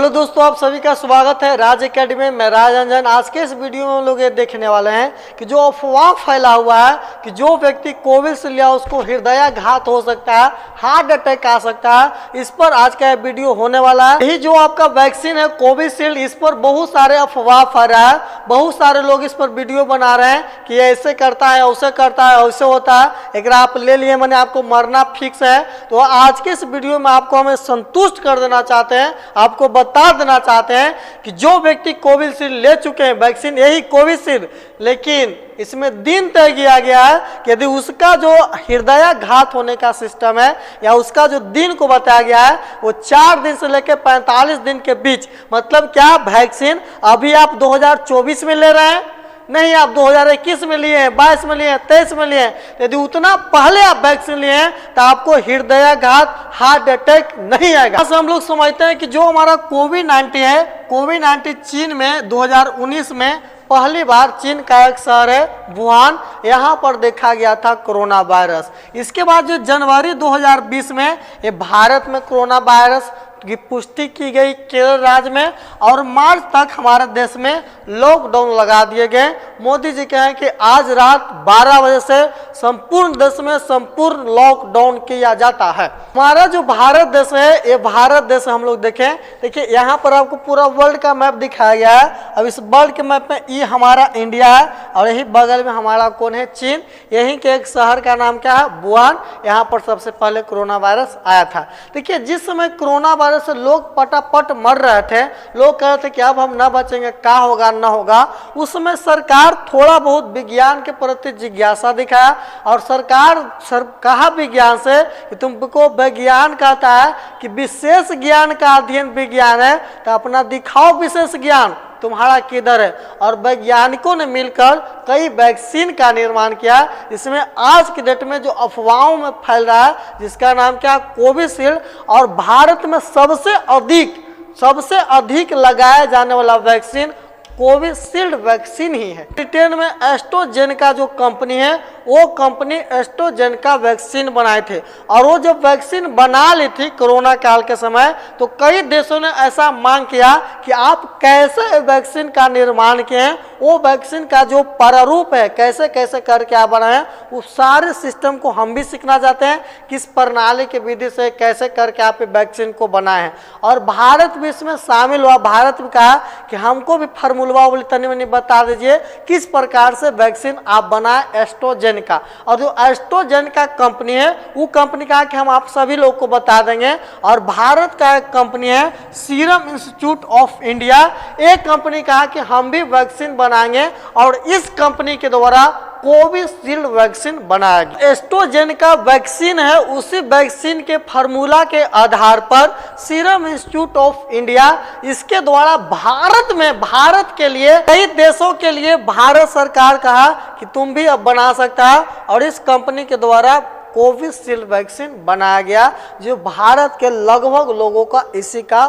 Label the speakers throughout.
Speaker 1: Hello दोस्तों, आप सभी का स्वागत है राज एकेडमी में। मैं राज अंजन। आज के इस वीडियो में हम लोग ये देखने वाले हैं कि जो अफवाह फैला हुआ है कि जो व्यक्ति कोविड से लिया उसको हृदयाघात हो सकता है, हार्ट अटैक आ सकता है, इस पर आज का वीडियो होने वाला है। यही जो आपका वैक्सीन है कोविशील्ड, इस पर बहुत सारे अफवाह फैल रहा है। बहुत सारे लोग इस पर वीडियो बना रहे हैं कि ऐसे करता है, वैसे करता है, वैसे होता है, एक आप ले लिए मैंने आपको मरना फिक्स है। तो आज के इस वीडियो में आपको हमें संतुष्ट कर देना चाहते हैं, आपको बता देना चाहते हैं कि जो व्यक्ति कोविशील्ड ले चुके हैं वैक्सीन, यही कोविशील्ड, लेकिन इसमें दिन तय किया गया है कि यदि उसका जो हृदयाघात होने का सिस्टम है या उसका जो दिन को बताया गया है वो 4 दिन से लेकर 45 दिन के बीच, मतलब क्या वैक्सीन अभी आप 2024 में ले रहे हैं, नहीं आप 2021 में लिए हैं, 22 में लिए हैं, 23 में लिए हैं, यदि उतना पहले आप वैक्सीन लिए हैं तो आपको हृदयाघात, हार्ट अटैक नहीं आएगा। बस हम लोग समझते हैं कि जो हमारा कोविड-19 है, कोविड-19 चीन में 2019 में पहली बार चीन का एक शहर है वुहान, यहाँ पर देखा गया था कोरोना वायरस। इसके बाद जो जनवरी 2020 में ये भारत में कोरोना वायरस की पुष्टि की गई केरल राज्य में, और मार्च तक हमारे देश में लॉकडाउन लगा दिए गए। मोदी जी कहें कि आज रात 12 बजे से संपूर्ण देश में संपूर्ण लॉकडाउन किया जाता है। हमारा जो भारत देश है, ये भारत देश हम लोग देखें, देखिए यहाँ पर आपको पूरा वर्ल्ड का मैप दिखाया गया है। अब इस वर्ल्ड के मैप में ये हमारा इंडिया है और यही बगल में हमारा कौन है, चीन। यहीं के एक शहर का नाम क्या है, वुहान। यहाँ पर सबसे पहले कोरोना वायरस आया था। देखिए जिस समय कोरोना वायरस से लोग पटापट मर रहे थे, लोग कह रहे थे कि अब हम ना बचेंगे, क्या होगा ना होगा, उस समय सरकार थोड़ा बहुत विज्ञान के प्रति जिज्ञासा दिखाया और सरकार कहा विज्ञान से कि तुमको विज्ञान कहता है कि विशेष ज्ञान का अध्ययन विज्ञान है, तो अपना दिखाओ विशेष ज्ञान तुम्हारा किधर है। और वैज्ञानिकों ने मिलकर कई वैक्सीन का निर्माण किया, इसमें आज की डेट में जो अफवाहों में फैल रहा है जिसका नाम क्या, कोविशील्ड। और भारत में सबसे अधिक लगाया जाने वाला वैक्सीन कोविशील्ड वैक्सीन ही है। ब्रिटेन में एस्ट्राजेनेका जो कंपनी है, वो कंपनी एस्ट्राजेनेका वैक्सीन बनाए थे, और वो जब वैक्सीन बना ली थी कोरोना काल के समय, तो कई देशों ने ऐसा मांग किया कि आप कैसे वैक्सीन का निर्माण किए हैं, वो वैक्सीन का जो प्रारूप है कैसे कैसे करके आप बनाए, वो सारे सिस्टम को हम भी सीखना चाहते हैं, किस प्रणाली की विधि से कैसे करके आप वैक्सीन को बनाए हैं। और भारत भी इसमें शामिल हुआ। भारत भी कहा कि हमको भी फार्मूला तनी मनी बता दीजिए किस प्रकार से वैक्सीन आप बनाए एस्ट्राजेनेका। और जो एस्ट्राजेनेका कंपनी है, वो कंपनी कहा कि हम आप सभी लोग को बता देंगे। और भारत का एक कंपनी है सीरम इंस्टीट्यूट ऑफ इंडिया, एक कंपनी कहा कि हम भी वैक्सीन बनाएंगे और इस कंपनी के द्वारा कोविशील्ड वैक्सीन बनाया गया। एस्ट्राजेनेका वैक्सीन है, उसी वैक्सीन के फार्मूला के आधार पर सीरम इंस्टीट्यूट ऑफ इंडिया, इसके द्वारा भारत के लिए, कई देशों के लिए भारत सरकार कहा कि तुम भी अब बना सकता है, और इस कंपनी के द्वारा कोविशील्ड वैक्सीन बनाया गया, जो भारत के लगभग लोगों का इसी का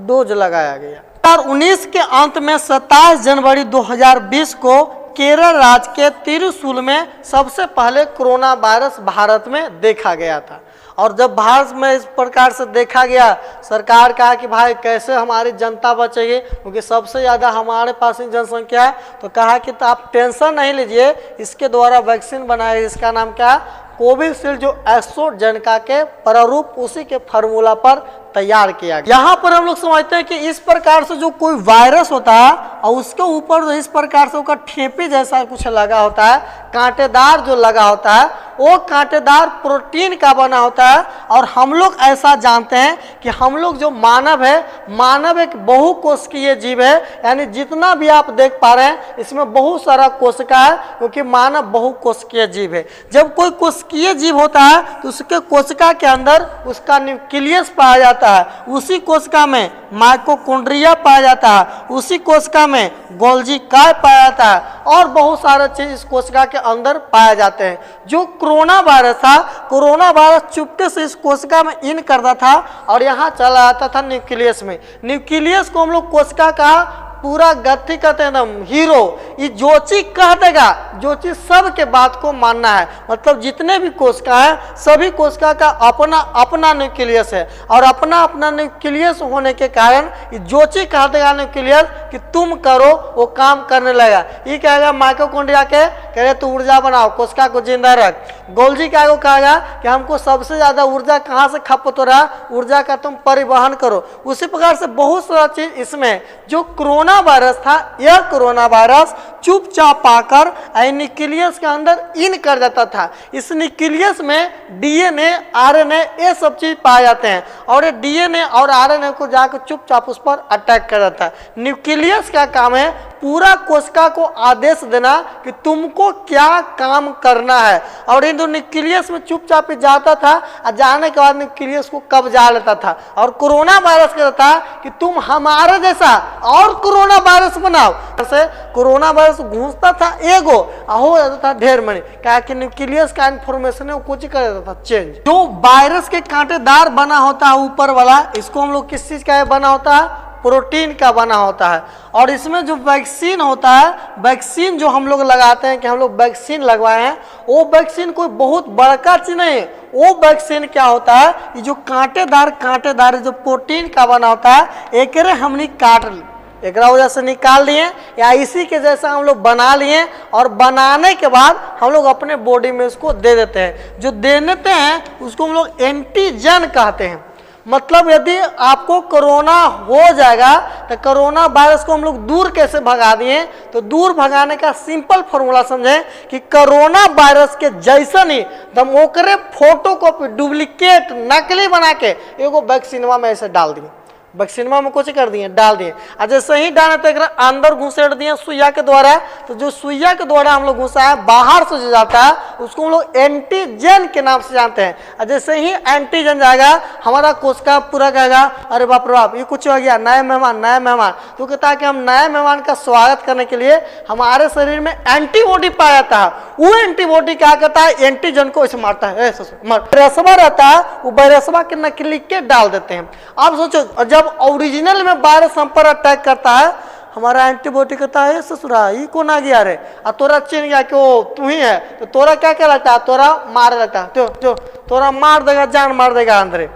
Speaker 1: डोज लगाया गया। 2019 के अंत में 27 जनवरी 2020 को केरल राज्य के तिरुचुर में सबसे पहले कोरोना वायरस भारत में देखा गया था। और जब भारत में इस प्रकार से देखा गया, सरकार कहा कि भाई कैसे हमारी जनता बचेगी, क्योंकि सबसे ज़्यादा हमारे पास ही जनसंख्या है। तो कहा कि तो आप टेंशन नहीं लीजिए, इसके द्वारा वैक्सीन बनाए, इसका नाम क्या है, कोविशील्ड, जो एस्ट्राजेनेका के प्रारूप उसी के फार्मूला पर तैयार किया गया। यहाँ पर हम लोग समझते हैं कि इस प्रकार से जो कोई वायरस होता है और उसके ऊपर जो इस प्रकार से उसका ठेपी जैसा कुछ लगा होता है, कांटेदार जो लगा होता है, वो कांटेदार प्रोटीन का बना होता है। और हम लोग ऐसा जानते हैं कि हम लोग जो मानव है, मानव एक बहुकोशिकीय जीव है, यानी जितना भी आप देख पा रहे हैं इसमें बहुत सारा कोशिका है, क्योंकि मानव बहुकोशिकीय जीव है। जब कोई कोशिकीय जीव होता है तो उसके कोशिका के अंदर उसका न्यूक्लियस पाया जाता है, उसी कोशिका में माइटोकॉन्ड्रिया पाया जाता है, उसी कोशिका में गोल्जी काय पाया जाता है, और बहुत सारे चीज इस कोशिका के अंदर पाए जाते हैं। जो कोरोना वायरस था, कोरोना वायरस चुपके से इस कोशिका में इन करता था और यहाँ चला जाता था न्यूक्लियस में। न्यूक्लियस को हम लोग कोशिका का पूरा गति कहते हैं एकदम हीरो, ये जो चीज कह देगा, जो चीज सबके बात को मानना है। मतलब जितने भी कोशिका है सभी कोशिका का अपना अपना न्यूक्लियस है, और अपना अपना न्यूक्लियस होने के कारण ये जो चीज कह देगा न्यूक्लियस कि तुम करो वो काम करने लगेगा। ये कहेगा माइटोकॉन्ड्रिया के कह रहे तू ऊर्जा बनाओ, कोशिका को जिंदा रख। गोल्जी क्या कहेगा कि हमको सबसे ज्यादा ऊर्जा कहाँ से खपत हो रहा है, ऊर्जा का तुम परिवहन करो। उसी प्रकार से बहुत सारा चीज इसमें जो कोरोना वायरस था, यह कोरोना वायरस चुपचाप आकर न्यूक्लियस के अंदर इन कर जाता था। इस न्यूक्लियस में डीएनए, आरएनए ये सब चीज पाए जाते हैं, और ये डीएनए और आरएनए को जाकर चुपचाप उस पर अटैक कर जाता है। न्यूक्लियस का काम है पूरा कोशिका को आदेश देना कि तुमको क्या काम करना है, और इन दोनों न्यूक्लियस में चुपचाप जाता था, और जाने के बाद न्यूक्लियस को कब्जा लेता था। और कोरोना वायरस कहता था कि तुम हमारे जैसा और कोरोना वायरस बनाओ। से कोरोना वायरस घुसता था एगो, हो जाता था ढेर मनी, क्या कि न्यूक्लियस का इंफॉर्मेशन है वो कुछ कर देता था चेंज। जो वायरस के कांटेदार बना होता है ऊपर वाला, इसको हम लोग किस चीज का बना होता है, प्रोटीन का बना होता है। और इसमें जो वैक्सीन होता है, वैक्सीन जो हम लोग लगाते हैं कि हम लोग वैक्सीन लगवाए हैं, वो वैक्सीन कोई बहुत बड़का चीज नहीं है। वो वैक्सीन क्या होता है, ये जो कांटेदार जो प्रोटीन का बना होता है, एक हमने काट एक वजह से निकाल लिए या इसी के जैसा हम लोग बना लिए, और बनाने के बाद हम लोग अपने बॉडी में उसको दे देते हैं। जो दे देते हैं उसको हम लोग एंटीजन कहते हैं। मतलब यदि आपको कोरोना हो जाएगा तो कोरोना वायरस को हम लोग दूर कैसे भगा दिए, तो दूर भगाने का सिंपल फॉर्मूला समझें कि कोरोना वायरस के जैसा नहीं हम ओकरे फोटो कॉपी डुप्लीकेट नकली बना के एगो वैक्सीनवा में ऐसे डाल दिए, वैक्सीनवा में कुछ कर दिए डाल दिए, और जैसे ही डाले तो एक अंदर घुसेड़ दिए सुइया के द्वारा। तो जो सुइया के द्वारा हम लोग घुसा है बाहर से जो जाता है उसको हम लोग एंटीजन के नाम से जानते हैं। और जैसे ही एंटीजन जाएगा हमारा कोशिका पूरा कहेगा अरे बाप रे बाप ये कुछ हो गया, नए मेहमान। तो कहता है कि हम नए मेहमान का स्वागत करने के लिए हमारे शरीर में एंटीबॉडी पाया जाता है। वो एंटीबॉडी क्या करता है, एंटीजन को ऐसे मारता है, वायरसवा रहता है, वो वायरसवा के नकली के डाल देते हैं। आप सोचो जब ओरिजिनल में वायरस हम पर अटैक करता है, हमारा एंटीबॉडी कहता है ससुरा ये कौन आ गया रे, और तोरा चिन्ह गया कि वो तू ही है, तो तोरा क्या कहलाता है, तोरा मार देता है, तो तोरा मार देगा, जान मार देगा अंदर।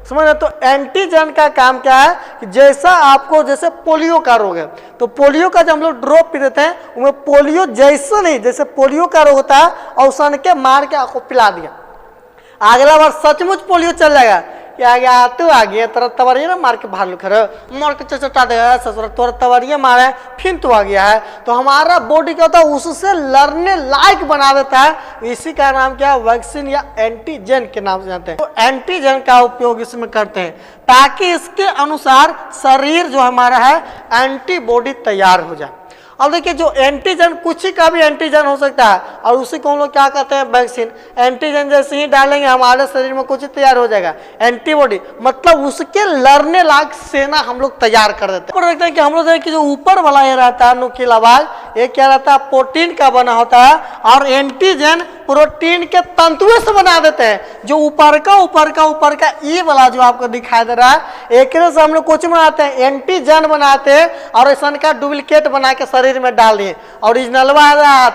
Speaker 1: समझ। तो एंटीजन का काम क्या है कि जैसा आपको जैसे पोलियो का रोग है, तो पोलियो का जब हम लोग ड्रॉप पी देते हैं उसमें पोलियो जैसा नहीं, जैसे पोलियो का रोग होता है और सन के मार के आपको पिला दिया, अगला बार सचमुच पोलियो चल जाएगा। क्या आ गया, तू आ गया, तेरा तवरिया ना मार के बाहर लुखर मार के चटा देगा ससुर, तोरा तवरिया मारा है फिर तू आ गया है। तो हमारा बॉडी क्या होता है उससे लड़ने लायक बना देता है। इसी का नाम क्या है, वैक्सीन या एंटीजन के नाम से जानते हैं। तो एंटीजन का उपयोग इसमें करते हैं ताकि इसके अनुसार शरीर जो हमारा है एंटीबॉडी तैयार हो जाए। अब देखिए जो एंटीजन, कुछ ही का भी एंटीजन हो सकता है, और उसी को हम लोग क्या कहते हैं, वैक्सीन। एंटीजन जैसे ही डालेंगे हमारे शरीर में कुछ तैयार हो जाएगा, एंटीबॉडी, मतलब उसके लड़ने लायक सेना हम लोग तैयार कर देते हैं। देखते हैं कि हम लोग देखिए जो ऊपर वाला ये रहता है नुकीला भाग, ये क्या रहता है, प्रोटीन का बना होता है, और एंटीजन प्रोटीन के तंतुओं से बना देते हैं। जो ऊपर का ये वाला जो आपको दिखाई दे रहा है, एक से हम लोग कुछ बनाते हैं, एंटीजन बनाते हैं, और ऐसा का डुप्लीकेट बना के शरीर में डाल दिए। ओरिजिनल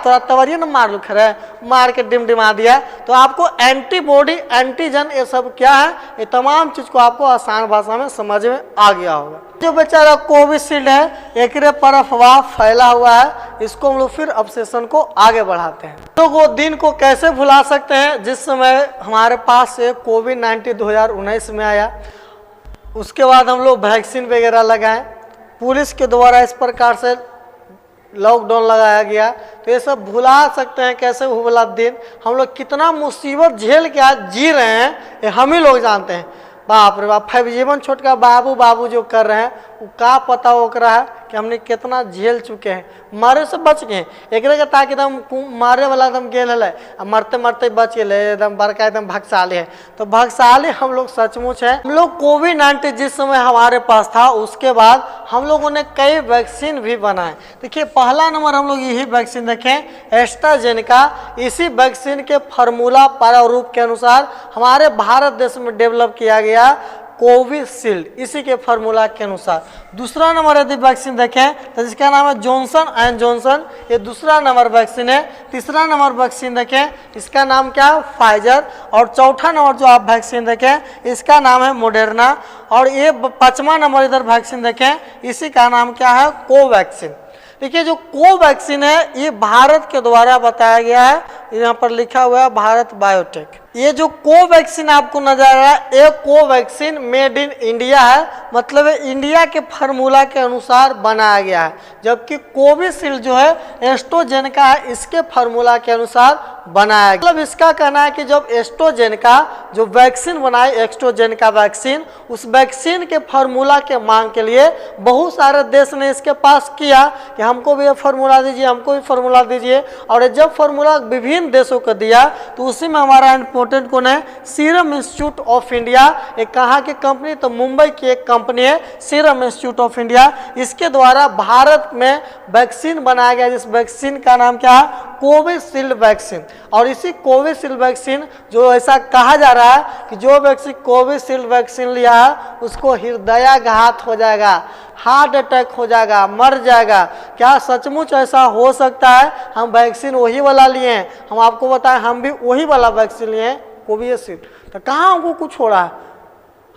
Speaker 1: थोड़ा तवरिया ना मार लू खरे, मार के डिमडिमा दिया। तो आपको एंटीबॉडी, एंटीजन ये सब क्या है, ये तमाम चीज को आपको आसान भाषा में समझ में आ गया होगा। जो बेचारा कोविशील्ड है एक पर अफवाह फैला हुआ है, इसको हम लोग फिर ऑब्सेशन को आगे बढ़ाते हैं। तो वो दिन को कैसे भुला सकते हैं जिस समय हमारे पास से कोविड-19 2019 में आया, उसके बाद हम लोग वैक्सीन वगैरह लगाए, पुलिस के द्वारा इस प्रकार से लॉकडाउन लगाया गया, तो ये सब भुला सकते हैं कैसे वो वाला दिन। हम लोग कितना मुसीबत झेल के आज जी रहे हैं ये हम ही लोग जानते हैं। बाप रे बाप, 5 जीवन छोटका बाबू जो कर रहे हैं वो का पता ओकरा है कि हमने कितना झेल चुके हैं, मारे से बच गए। एक ताकि एकदम मारे वाला एकदम गेल है, मरते मरते बच गए, एकदम बड़का एकदम भगशाली है। तो भगशाली हम लोग सचमुच है। हम लोग कोविड-19 जिस समय हमारे पास था उसके बाद हम लोगों ने कई वैक्सीन भी बनाए। देखिए पहला नंबर हम लोग यही वैक्सीन देखें एस्ट्राजेनेका। इसी वैक्सीन के फार्मूला प्रारूप के अनुसार हमारे भारत देश में डेवलप किया गया कोविशील्ड, इसी के फार्मूला के अनुसार। दूसरा नंबर यदि वैक्सीन देखें तो जिसका नाम है जॉनसन एंड जॉनसन, ये दूसरा नंबर वैक्सीन है। तीसरा नंबर वैक्सीन देखें इसका नाम क्या है, फाइजर। और चौथा नंबर जो आप वैक्सीन देखें इसका नाम है मोडेर्ना। और ये 5वां नंबर इधर वैक्सीन देखें इसी का नाम क्या है, कोवैक्सीन। देखिए जो कोवैक्सीन है ये भारत के द्वारा बताया गया है, यहाँ पर लिखा हुआ है भारत बायोटेक। ये जो कोवैक्सीन आपको नजर आ रहा है ये कोवैक्सीन मेड इन इंडिया है, मतलब इंडिया के फार्मूला के अनुसार बनाया गया है। जबकि कोविशील्ड जो है एस्ट्राजेनेका है, इसके फार्मूला के अनुसार बनाया गया। मतलब इसका कहना है कि जब एस्ट्राजेनेका जो वैक्सीन बनाए, एस्ट्राजेनेका वैक्सीन, उस वैक्सीन के फार्मूला के मांग के लिए बहुत सारे देश ने इसके पास किया कि हमको भी ये फार्मूला दीजिए, हमको भी फार्मूला दीजिए। और जब फार्मूला विभिन्न देशों को दिया तो उसी में हमारा इंपॉर्टेंट कौन है, सीरम इंस्टीट्यूट ऑफ इंडिया। एक कहाँ की कंपनी, तो मुंबई की एक कंपनी है सीरम इंस्टीट्यूट ऑफ इंडिया। इसके द्वारा भारत में वैक्सीन बनाया गया, जिस वैक्सीन का नाम क्या है, कोविशील्ड वैक्सीन। और इसी कोविशील्ड वैक्सीन जो ऐसा कहा जा रहा है कि जो व्यक्ति कोविशील्ड वैक्सीन लिया है उसको हृदयाघात हो जाएगा, हार्ट अटैक हो जाएगा, मर जाएगा। क्या सचमुच ऐसा हो सकता है? हम वैक्सीन वही वाला लिए हैं, हम आपको बताएं हम भी वही वाला वैक्सीन लिए हैं, कोविशील्ड। तो कहाँ हमको कुछ हो रहा है,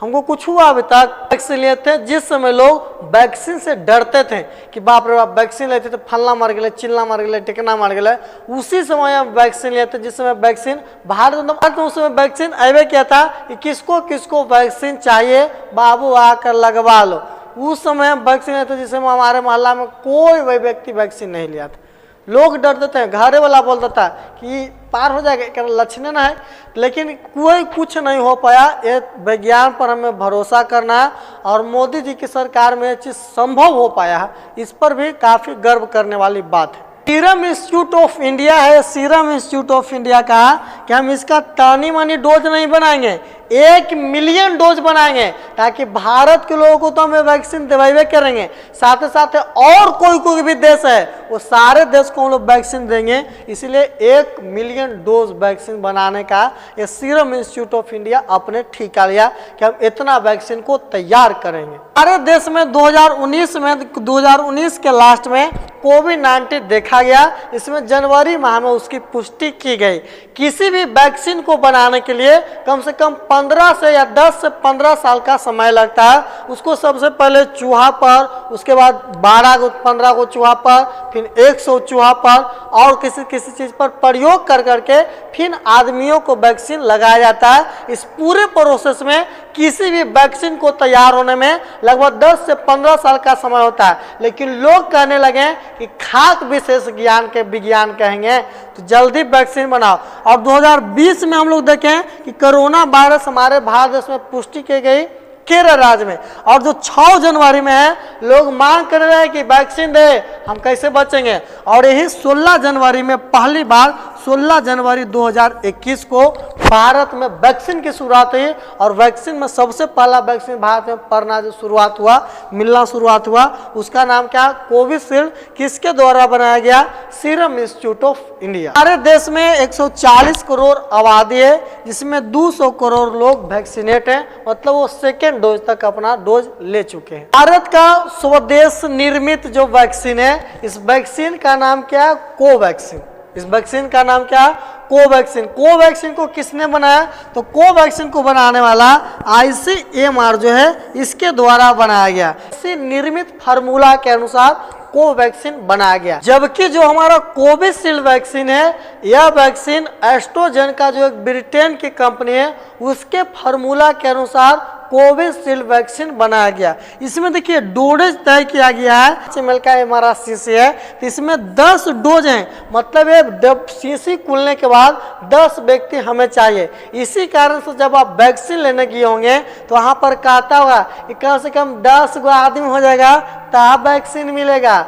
Speaker 1: हमको कुछ हुआ अभी तक? वैक्सीन लिए थे जिस समय लोग वैक्सीन से डरते थे कि बाप रे बाप वैक्सीन लेते तो फलना मर गए, चिल्ला मर गए, टिकना मर गए, उसी समय हम वैक्सीन लिए थे जिस समय वैक्सीन भारत में उस समय वैक्सीन अवे किया था कि किसको किसको वैक्सीन चाहिए बाबू आकर लगवा लो। उस समय हम वैक्सीन लेते थे जिस समय हमारे मोहल्ला में कोई वही व्यक्ति वैक्सीन नहीं लिया था। लोग डरते थे, घरे वाला बोलता था कि पार हो जाएगा, लक्षण ना है, लेकिन कोई कुछ नहीं हो पाया। ये विज्ञान पर हमें भरोसा करना है और मोदी जी की सरकार में ये चीज़ संभव हो पाया है, इस पर भी काफ़ी गर्व करने वाली बात है। सीरम इंस्टीट्यूट ऑफ इंडिया है, सीरम इंस्टीट्यूट ऑफ इंडिया कहा कि हम इसका तानी मानी डोज नहीं बनाएंगे, 1 मिलियन डोज बनाएंगे ताकि भारत के लोगों को तो हमें वैक्सीन दिलवाए करेंगे, साथ ही साथ और कोई भी देश है वो सारे देश को हम लोग वैक्सीन देंगे। इसीलिए 1 मिलियन डोज वैक्सीन बनाने का ये सीरम इंस्टीट्यूट ऑफ इंडिया अपने ठेका लिया कि हम इतना वैक्सीन को तैयार करेंगे। हमारे देश में 2019 के लास्ट में कोविड-19 देखा गया, इसमें जनवरी माह में उसकी पुष्टि की गई। किसी भी वैक्सीन को बनाने के लिए कम से कम 15 से या 10 से 15 साल का समय लगता है। उसको सबसे पहले चूहा पर, उसके बाद 12-15 को चूहा पर, फिर 100 चूहा पर और किसी चीज़ पर प्रयोग कर करके फिर आदमियों को वैक्सीन लगाया जाता है। इस पूरे प्रोसेस में किसी भी वैक्सीन को तैयार होने में लगभग 10 से 15 साल का समय होता है। लेकिन लोग कहने लगे कि खाक विशेष ज्ञान के विज्ञान कहेंगे तो जल्दी वैक्सीन बनाओ। और 2020 में हम लोग देखें कि कोरोना वायरस हमारे भारत देश में पुष्टि की गई केरल राज्य में, और जो 6 जनवरी में है लोग मांग कर रहे हैं कि वैक्सीन दे, हम कैसे बचेंगे। और यही 16 जनवरी में पहली बार 16 जनवरी 2021 को भारत में वैक्सीन की शुरुआत हुई। और वैक्सीन में सबसे पहला वैक्सीन भारत में पड़ना जो शुरुआत हुआ, मिलना शुरुआत हुआ, उसका नाम क्या, कोविशील्ड। किसके द्वारा बनाया गया, सीरम इंस्टीट्यूट ऑफ इंडिया। हमारे देश में 140 करोड़ आबादी है जिसमें 200 करोड़ लोग वैक्सीनेट हैं, मतलब वो सेकेंड डोज तक अपना डोज ले चुके हैं। भारत का स्वदेश निर्मित जो वैक्सीन है, इस वैक्सीन का नाम क्या है, कोवैक्सीन। इस वैक्सीन का नाम क्या है, कोवैक्सीन। कोवैक्सीन को किसने बनाया, तो कोवैक्सीन को बनाने वाला ICMR जो है इसके द्वारा बनाया गया। इसी निर्मित फार्मूला के अनुसार कोवैक्सीन बनाया गया। जबकि जो हमारा कोविशील्ड वैक्सीन है, यह वैक्सीन एस्ट्राजेनेका जो एक ब्रिटेन की कंपनी है उसके फार्मूला के अनुसार कोविशील्ड वैक्सीन बनाया गया। इसमें देखिए डोजेज तय किया गया है, 5 ml का हमारा शीशी है तो इसमें 10 डोज हैं, मतलब ये शीशी खुलने के बाद 10 व्यक्ति हमें चाहिए। इसी कारण से जब आप वैक्सीन लेने गए होंगे तो वहाँ पर कहता होगा कि कम से कम 10 गो आदमी हो जाएगा तब वैक्सीन मिलेगा।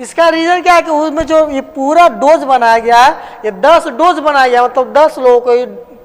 Speaker 1: इसका रीजन क्या है कि उसमें जो ये पूरा डोज बनाया गया है, ये 10 डोज बनाया गया, मतलब 10 लोगों को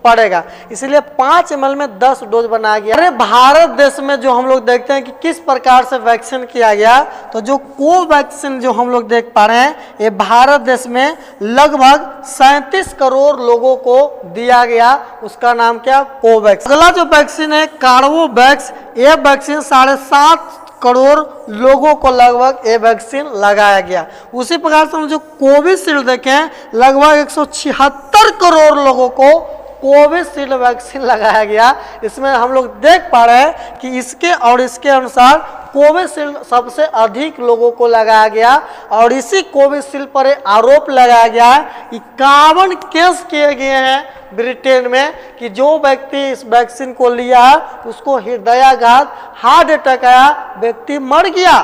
Speaker 1: पड़ेगा, इसलिए 5 ml में 10 डोज बनाया गया। अरे भारत देश में जो हम लोग देखते हैं कि किस प्रकार से वैक्सीन किया गया, तो जो कोवैक्सीन जो हम लोग देख पा रहे हैं, ये भारत देश में लगभग 37 करोड़ लोगों को दिया गया। उसका नाम क्या? कोवैक्स। अगला जो वैक्सीन है कार्बोवैक्स, ये वैक्सीन 7.5 करोड़ लोगों को लगभग ये वैक्सीन लगाया गया। उसी प्रकार से हम जो कोविशील्ड देखें, लगभग 176 करोड़ लोगों को कोविशील्ड वैक्सीन लगाया गया। इसमें हम लोग देख पा रहे हैं कि इसके और इसके अनुसार कोविशील्ड सबसे अधिक लोगों को लगाया गया और इसी कोविशील्ड पर आरोप लगाया गया है। 51 केस किए गए हैं ब्रिटेन में कि जो व्यक्ति इस वैक्सीन को लिया उसको हृदयाघात, हार्ट अटैक आया, व्यक्ति मर गया।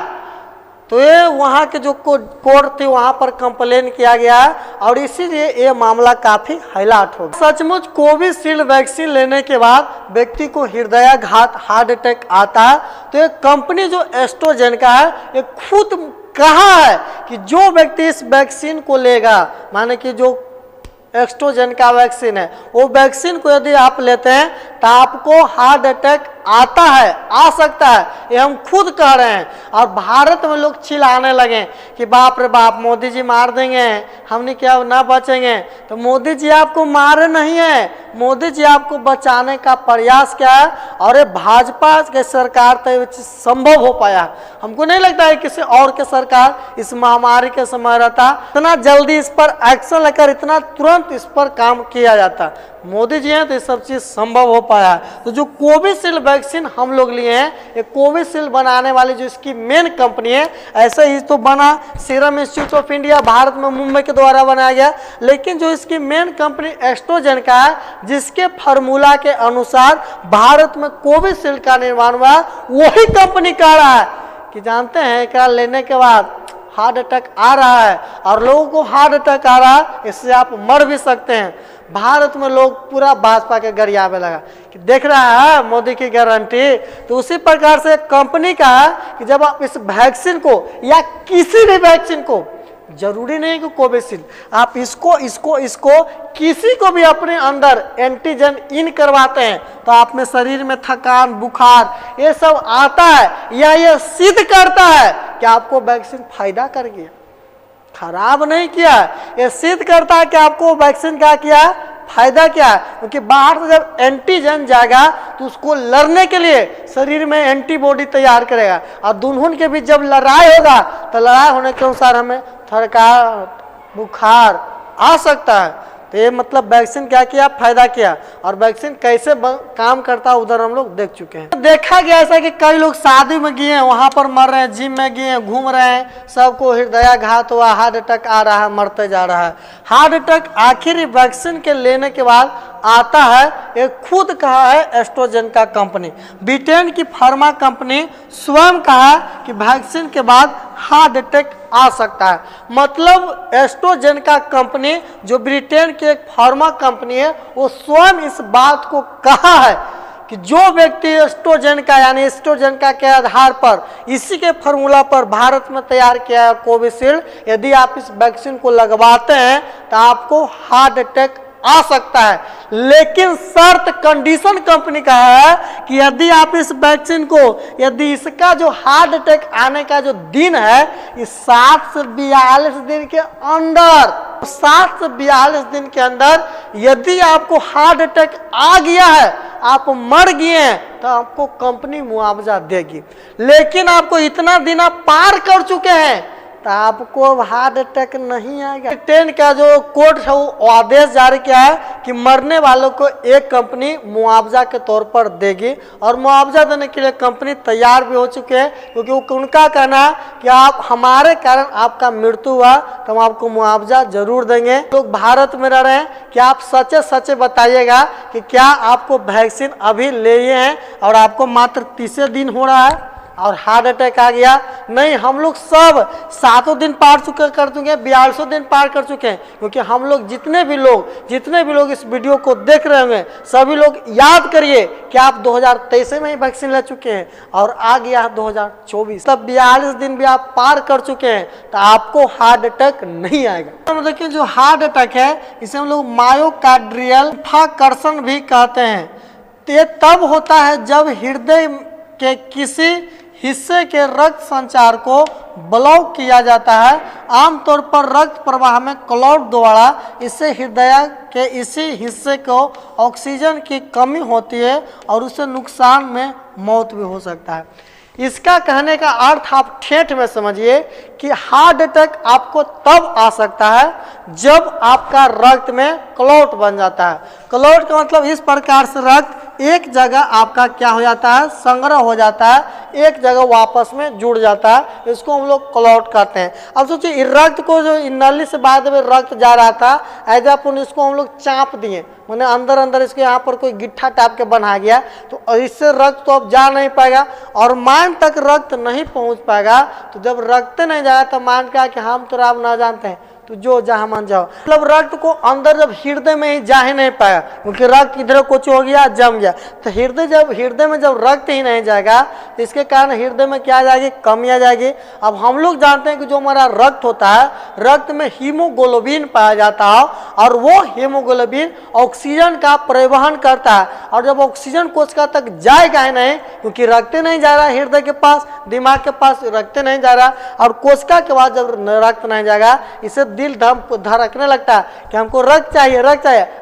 Speaker 1: तो ये वहाँ के जो कोर्ट थी वहाँ पर कंप्लेन किया गया है और इसीलिए ये मामला काफी हाईलाइट हो गया। सचमुच कोविशील्ड वैक्सीन लेने के बाद व्यक्ति को हृदयाघात, हार्ट अटैक आता है, तो ये कंपनी जो एस्ट्राजेनेका है ये खुद कहा है कि जो व्यक्ति इस वैक्सीन को लेगा, माने कि जो एस्ट्राजेनेका वैक्सीन है, वो वैक्सीन को यदि आप लेते हैं तो आपको हार्ट अटैक आता है, आ सकता है, ये हम खुद कह रहे हैं। और भारत में लोग चिल्लाने लगे कि बाप रे बाप मोदी जी मार देंगे, हमने क्या ना बचेंगे। तो मोदी जी आपको मारे नहीं है, मोदी जी आपको बचाने का प्रयास किया है और ये भाजपा के सरकार तो ये चीज संभव हो पाया। हमको नहीं लगता है किसी और के सरकार इस महामारी के समय रहता इतना जल्दी इस पर एक्शन लेकर इतना तुरंत इस पर काम किया जाता। मोदी जी हैं तो ये सब चीज संभव हो पाया। तो जो कोविशील्ड वैक्सीन हम लोग लिए हैं, ये कोविशील्ड बनाने वाली जो इसकी मेन कंपनी है, ऐसे ही तो बना serum institute of India Bharat में मुंबई के द्वारा बनाया गया, लेकिन जो इसकी मेन कंपनी एस्ट्राजेनेका है, जिसके फार्मूला के अनुसार भारत में कोविशील्ड का निर्माण हुआ, वही कंपनी कह रहा है कि जानते हैं क्या लेने के बाद हार्ट अटैक आ रहा है और लोगों को हार्ट अटैक आ रहा है, इससे आप मर भी सकते हैं। भारत में लोग पूरा भाजपा के गरिया में लगा कि देख रहा है मोदी की गारंटी। तो उसी प्रकार से कंपनी का है कि जब आप इस वैक्सीन को या किसी भी वैक्सीन को, जरूरी नहीं कि कोविशील्ड, आप इसको किसी को भी अपने अंदर एंटीजन इन करवाते हैं तो आप में शरीर में थकान, बुखार ये सब आता है, या ये सिद्ध करता है कि आपको वैक्सीन फायदा कर गया, खराब नहीं किया। ये सिद्ध करता है कि आपको वैक्सीन क्या किया, फायदा क्या है। क्योंकि बाहर से जब एंटीजन जाएगा तो उसको लड़ने के लिए शरीर में एंटीबॉडी तैयार करेगा और दुल्हन के बीच जब लड़ाई होगा तो लड़ाई होने के अनुसार हमें थकान, बुखार आ सकता है। तो ये मतलब वैक्सीन क्या किया, फायदा किया। और वैक्सीन कैसे काम करता है उधर हम लोग देख चुके हैं। देखा गया ऐसा कि कई लोग शादी में गए हैं, वहां पर मर रहे हैं, जिम में गए हैं, घूम रहे हैं, सबको हृदयाघात हुआ, हार्ट अटैक आ रहा है, मरते जा रहा है। हार्ट अटैक आखिर वैक्सीन के लेने के बाद आता है, ये खुद कहा है एस्ट्राजेनेका कंपनी, ब्रिटेन की फार्मा कंपनी स्वयं कहा कि वैक्सीन के बाद हार्ट अटैक आ सकता है। मतलब एस्ट्राजेनेका कंपनी जो ब्रिटेन की एक फार्मा कंपनी है, वो स्वयं इस बात को कहा है कि जो व्यक्ति एस्ट्राजेनेका यानी एस्ट्राजेनेका के आधार पर, इसी के फार्मूला पर भारत में तैयार किया है कोविशील्ड, यदि आप इस वैक्सीन को लगवाते हैं तो आपको हार्ट अटैक आ सकता है। लेकिन शर्त, कंडीशन कंपनी का है कि यदि आप इस वैक्सीन को, यदि इसका जो हार्ट अटैक आने का जो दिन है, इस 7 से 42 दिन के अंदर, 7 से 42 दिन के अंदर यदि आपको हार्ट अटैक आ गया है, आप मर गए हैं, तो आपको कंपनी मुआवजा देगी। लेकिन आपको इतना दिन आप पार कर चुके हैं तो आपको हार्ट अटैक नहीं आएगा। ब्रिटेन का जो कोर्ट है वो आदेश जारी किया है कि मरने वालों को एक कंपनी मुआवजा के तौर पर देगी और मुआवजा देने के लिए कंपनी तैयार भी हो चुके हैं, क्योंकि उनका कहना है कि आप हमारे कारण आपका मृत्यु हुआ तो हम आपको मुआवजा जरूर देंगे। लोग भारत में रह रहे हैं, क्या आप सच्चे सच्चे बताइएगा कि क्या आपको वैक्सीन अभी लिए हैं और आपको मात्र 30 दिन हो रहा है? और हार्ट अटैक आ गया। नहीं, हम लोग सब 7 दिन पार कर चुके हैं, 42 दिन पार कर चुके हैं। क्योंकि हम लोग जितने भी लोग इस वीडियो को देख रहे होंगे, सभी लोग याद करिए कि आप 2023 में ही वैक्सीन ले चुके हैं और आ गया 2024, तब 42 दिन भी आप पार कर चुके हैं, तो आपको हार्ट अटैक नहीं आएगा। तो देखिए, जो हार्ट अटैक है इसे हम लोग मायोकार्डियल इंफार्क्शन भी कहते हैं। ये तब होता है जब हृदय के किसी हिस्से के रक्त संचार को ब्लॉक किया जाता है, आमतौर पर रक्त प्रवाह में क्लॉट द्वारा। इससे हृदय के इसी हिस्से को ऑक्सीजन की कमी होती है और उससे नुकसान में मौत भी हो सकता है। इसका कहने का अर्थ आप ठेठ में समझिए कि हार्ट अटैक आपको तब आ सकता है जब आपका रक्त में क्लॉट बन जाता है। क्लॉट का मतलब इस प्रकार से रक्त एक जगह आपका क्या हो जाता है, संग्रह हो जाता है, एक जगह वापस में जुड़ जाता है, इसको हम लोग क्लॉट कहते हैं। अब सोचिए, रक्त को जो नली से बाद में रक्त जा रहा था, ऐसा अपन इसको हम लोग चाप दिए, मैंने अंदर इसके यहाँ पर कोई गिट्ठा टाप के बना गया, तो इससे रक्त तो अब जा नहीं पाएगा और मांस तक रक्त नहीं पहुंच पाएगा। तो जब रक्त नहीं जाएगा तो मान क्या कि हम तो आप ना जानते हैं, तो जो जहाँ मान जाओ, मतलब रक्त को अंदर जब हृदय में ही जा ही नहीं पाया, क्योंकि रक्त इधर कुछ हो गया, जम गया, तो हृदय में जब रक्त ही नहीं जाएगा तो इसके कारण हृदय में क्या आ जाएगी, कमी आ जाएगी। अब हम लोग जानते हैं कि जो हमारा रक्त होता है, रक्त में हीमोग्लोबिन पाया जाता है और वो हीमोग्लोबिन ऑक्सीजन का परिवहन करता है। और जब ऑक्सीजन कोशिका तक जाएगा ही नहीं, क्योंकि रक्त नहीं जा रहा है हृदय के पास, दिमाग के पास रक्त नहीं जा रहा, और कोशिका के बाद जब रक्त नहीं जाएगा, इसे दिल धड़कने लगता है कि हमको रक्त चाहिए,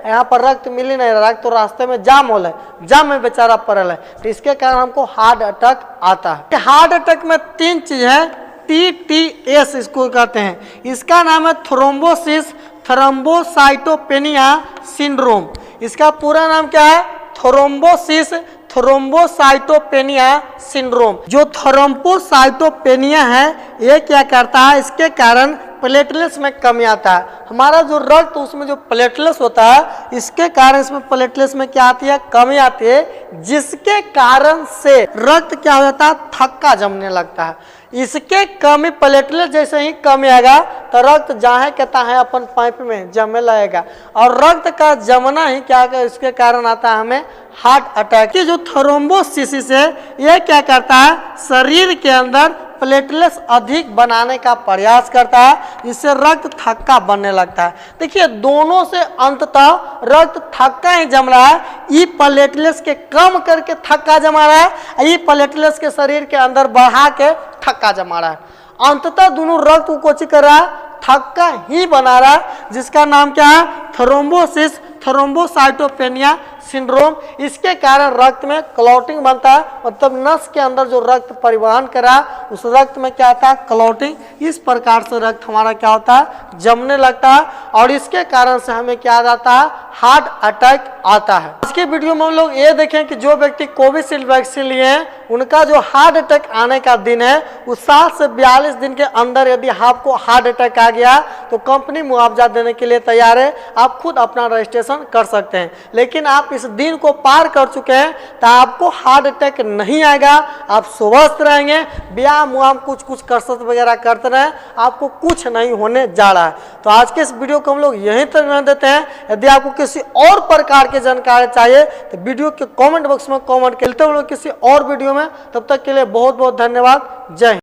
Speaker 1: यहाँ पर रक्त मिल ही नहीं रहा, रक्त तो रास्ते में जाम हो है, जाम में बेचारा पड़ल है, तो इसके कारण हमको हार्ट अटैक आता है। हार्ट अटैक में 3 चीज है, TTS इसको कहते हैं। इसका नाम है थ्रोम्बोसिस थ्रोम्बोसाइटोपेनिया सिंड्रोम। इसका पूरा नाम क्या है, थ्रोम्बोसिस थ्रोम्बोसाइटोपेनिया सिंड्रोम। जो थ्रोम्बोसाइटोपेनिया है ये क्या करता है, इसके कारण प्लेटलेट्स में कमी आता है। हमारा जो रक्त उसमें जो प्लेटलेट्स होता है, इसके कारण इसमें प्लेटलेट्स में क्या आती है, कमी आती है, जिसके कारण से रक्त क्या हो जाता है, थक्का जमने लगता है। इसके कमी प्लेटलेट जैसे ही कमी आएगा तो रक्त जहाँ कहता है अपन पाइप में जमने लगेगा, और रक्त का जमना ही क्या इसके कारण आता है हमें हार्ट अटैक। जो थ्रोम्बोसिस है यह क्या करता है, शरीर के अंदर प्लेटलेट्स अधिक बनाने का प्रयास करता है, इससे रक्त थक्का बनने लगता है। देखिए, दोनों से अंततः रक्त थक्का ही जम रहा है। ये प्लेटलेट्स के कम करके थक्का जमा रहा है, ये प्लेटलेट्स के शरीर के अंदर बढ़ा के थक्का जमा रहा है। अंततः दोनों रक्त को कोची कर रहा है, थक्का ही बना रहा है, जिसका नाम क्या है, थ्रोम्बोसिस थ्रोम्बोसाइटोपेनिया सिंड्रोम। इसके कारण रक्त में क्लॉटिंग बनता है, मतलब नस के अंदर जो रक्त परिवहन करा उस रक्त में क्या आता है, क्लॉटिंग। इस प्रकार से रक्त हमारा क्या होता है, जमने लगता है, और इसके कारण से हमें क्या आता है, हार्ट अटैक आता है। आज के वीडियो में हम लोग ये देखें कि जो व्यक्ति कोविशील्ड वैक्सीन लिए हैं उनका जो हार्ट अटैक आने का दिन है, उस 7 से 42 दिन के अंदर यदि आपको हार्ट अटैक आ गया तो कंपनी मुआवजा देने के लिए तैयार है, आप खुद अपना रजिस्ट्रेशन कर सकते हैं। लेकिन आप इस दिन को पार कर चुके हैं तो आपको हार्ट अटैक नहीं आएगा, आप स्वस्थ रहेंगे, व्यायाम मुआम कुछ कसरत वगैरह करते रहें, आपको कुछ नहीं होने जा रहा है। तो आज के इस वीडियो को हम लोग यहीं तक रहने देते हैं। यदि आपको किसी और प्रकार की जानकारी चाहिए तो वीडियो के कमेंट बॉक्स में कमेंट करते हैं किसी और वीडियो में। तब तक के लिए बहुत बहुत धन्यवाद। जय हिंद।